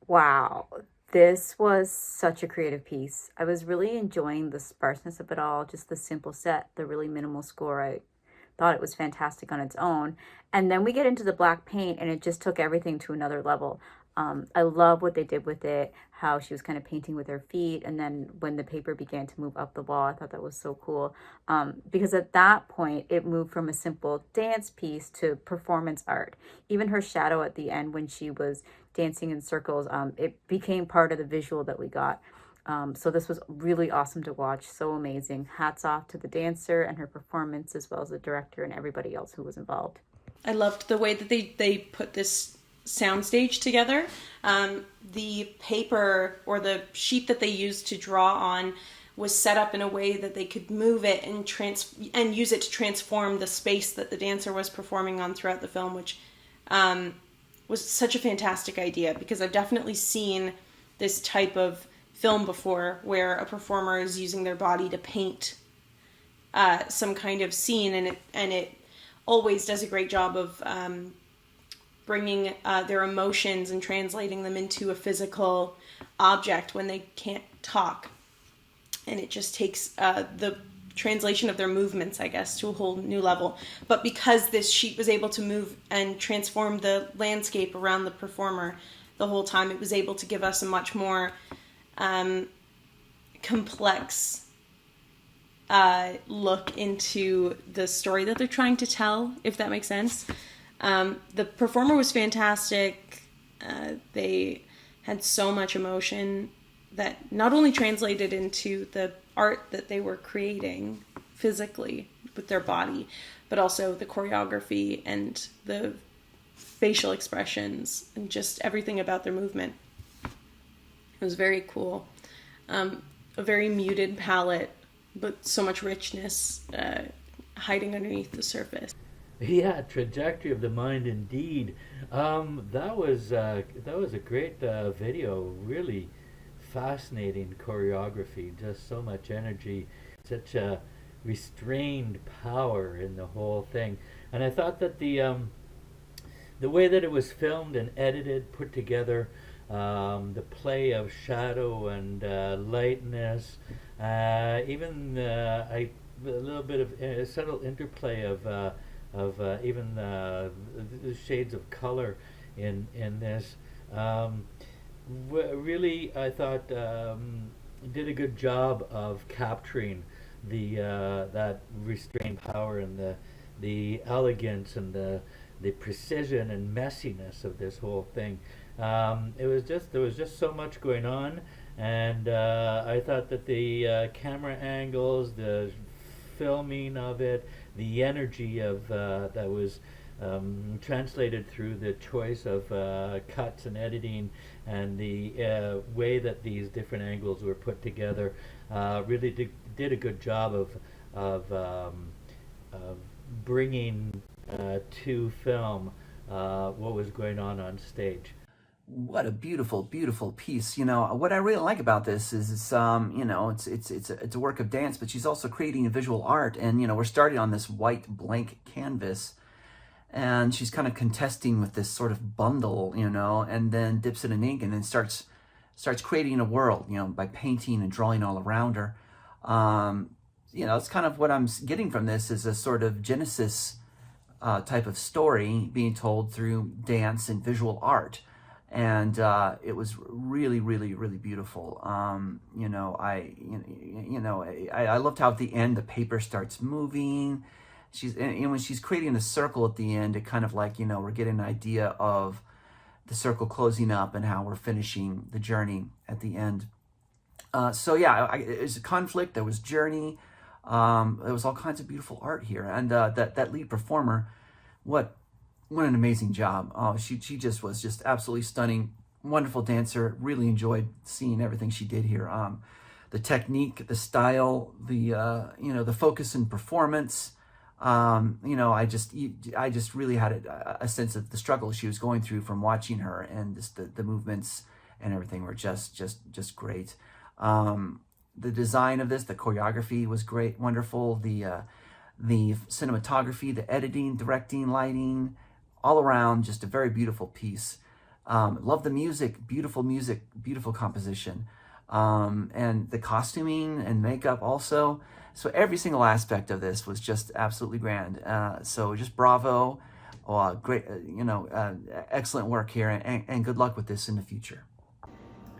Wow, this was such a creative piece. I was really enjoying the sparseness of it all, just the simple set, the really minimal score. I thought it was fantastic on its own. And then we get into the black paint, and it just took everything to another level. I love what they did with it, how she was kind of painting with her feet. And then when the paper began to move up the wall, I thought that was so cool. Because at that point, it moved from a simple dance piece to performance art. Even her shadow at the end, when she was dancing in circles, it became part of the visual that we got. So this was really awesome to watch. So amazing. Hats off to the dancer and her performance, as well as the director and everybody else who was involved. I loved the way that they put this soundstage together. The paper or the sheet that they used to draw on was set up in a way that they could move it and use it to transform the space that the dancer was performing on throughout the film, which was such a fantastic idea, because I've definitely seen this type of film before where a performer is using their body to paint some kind of scene, and it always does a great job of bringing their emotions and translating them into a physical object when they can't talk. And it just takes the translation of their movements, I guess, to a whole new level. But because this sheet was able to move and transform the landscape around the performer the whole time, it was able to give us a much more complex look into the story that they're trying to tell, if that makes sense. The performer was fantastic. They had so much emotion that not only translated into the art that they were creating physically with their body, but also the choreography and the facial expressions and just everything about their movement. It was very cool. A very muted palette, but so much richness hiding underneath the surface. Yeah, trajectory of the mind, indeed. That was a great video. Really fascinating choreography. Just so much energy, such a restrained power in the whole thing. And I thought that the way that it was filmed and edited, put together, the play of shadow and lightness, even a little bit of subtle interplay of even the shades of color in this. Really, I thought did a good job of capturing the that restrained power and the elegance and the precision and messiness of this whole thing. It was just there was just so much going on, and I thought that the camera angles, the filming of it, the energy of that was translated through the choice of cuts and editing, and the way that these different angles were put together, really did a good job of bringing to film what was going on stage. What a beautiful, beautiful piece. What I really like about this is it's a work of dance, but she's also creating a visual art. And, we're starting on this white blank canvas, and she's kind of contesting with this sort of bundle, and then dips it in ink and then starts creating a world, by painting and drawing all around her. It's kind of what I'm getting from this is a sort of Genesis type of story being told through dance and visual art. And it was really, really, really beautiful. I loved how at the end the paper starts moving. And when she's creating the circle at the end, it kind of like, we're getting an idea of the circle closing up and how we're finishing the journey at the end. It was a conflict. There was journey. There was all kinds of beautiful art here. And that lead performer, what an amazing job. Oh, she just was just absolutely stunning. Wonderful dancer. Really enjoyed seeing everything she did here. The technique, the style, the focus and performance. I just really had a sense of the struggle she was going through from watching her, and just the movements and everything were just great. The design of this, the choreography was great, wonderful. The cinematography, the editing, directing, lighting, all around, just a very beautiful piece. Love the music, beautiful composition, and the costuming and makeup also. So every single aspect of this was just absolutely grand. So just bravo, great, excellent work here, and good luck with this in the future.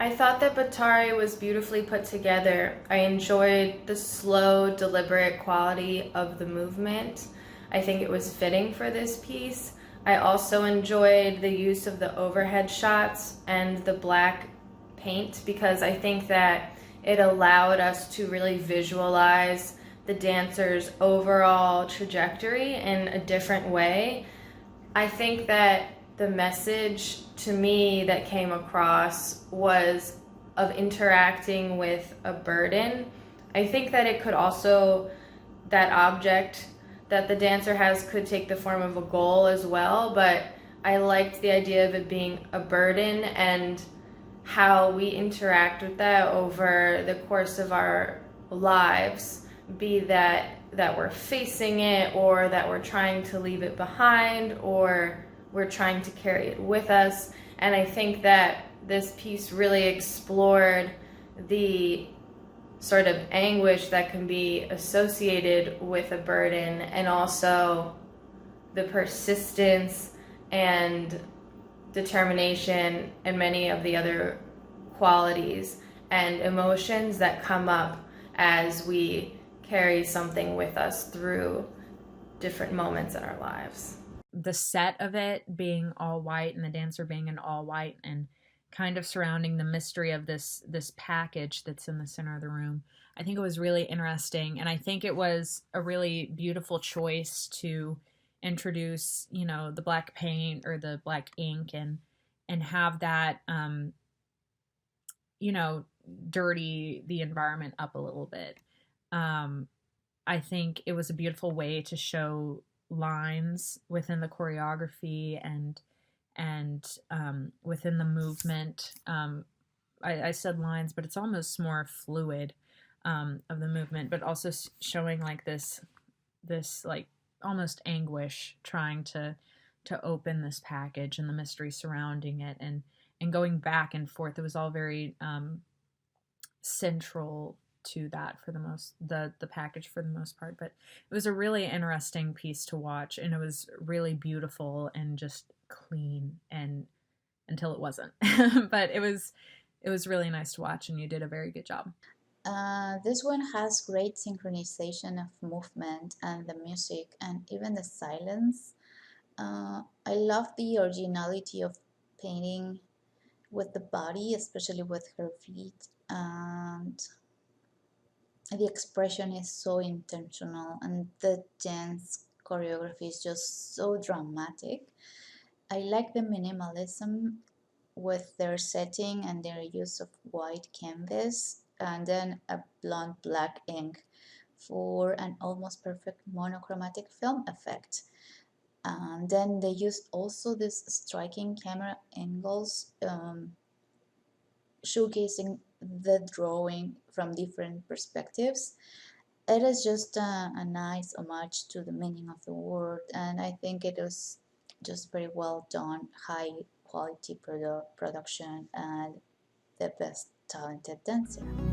I thought that Batari was beautifully put together. I enjoyed the slow, deliberate quality of the movement. I think it was fitting for this piece. I also enjoyed the use of the overhead shots and the black paint because I think that it allowed us to really visualize the dancer's overall trajectory in a different way. I think that the message to me that came across was of interacting with a burden. I think that it could also, that object that the dancer has could take the form of a goal as well, but I liked the idea of it being a burden and how we interact with that over the course of our lives, be that we're facing it or that we're trying to leave it behind or we're trying to carry it with us. And I think that this piece really explored the sort of anguish that can be associated with a burden and also the persistence and determination and many of the other qualities and emotions that come up as we carry something with us through different moments in our lives. The set of it being all white and the dancer being in all white and kind of surrounding the mystery of this package that's in the center of the room. I think it was really interesting, and I think it was a really beautiful choice to introduce, the black paint or the black ink and have that dirty the environment up a little bit. I think it was a beautiful way to show lines within the choreography and within the movement. I said lines, but it's almost more fluid of the movement, but also showing like this like almost anguish trying to open this package and the mystery surrounding it and going back and forth. It was all very central to that for the package for the most part, but it was a really interesting piece to watch, and it was really beautiful and just clean and until it wasn't. But it was really nice to watch, and you did a very good job. This one has great synchronization of movement and the music and even the silence. I love the originality of painting with the body, especially with her feet, and the expression is so intentional and the dance choreography is just so dramatic. I like the minimalism with their setting and their use of white canvas and then a blonde black ink for an almost perfect monochromatic film effect. And then they use also these striking camera angles, showcasing the drawing from different perspectives. It is just a nice homage to the meaning of the word, and I think it was just very well done, high quality production, and the best talented dancing.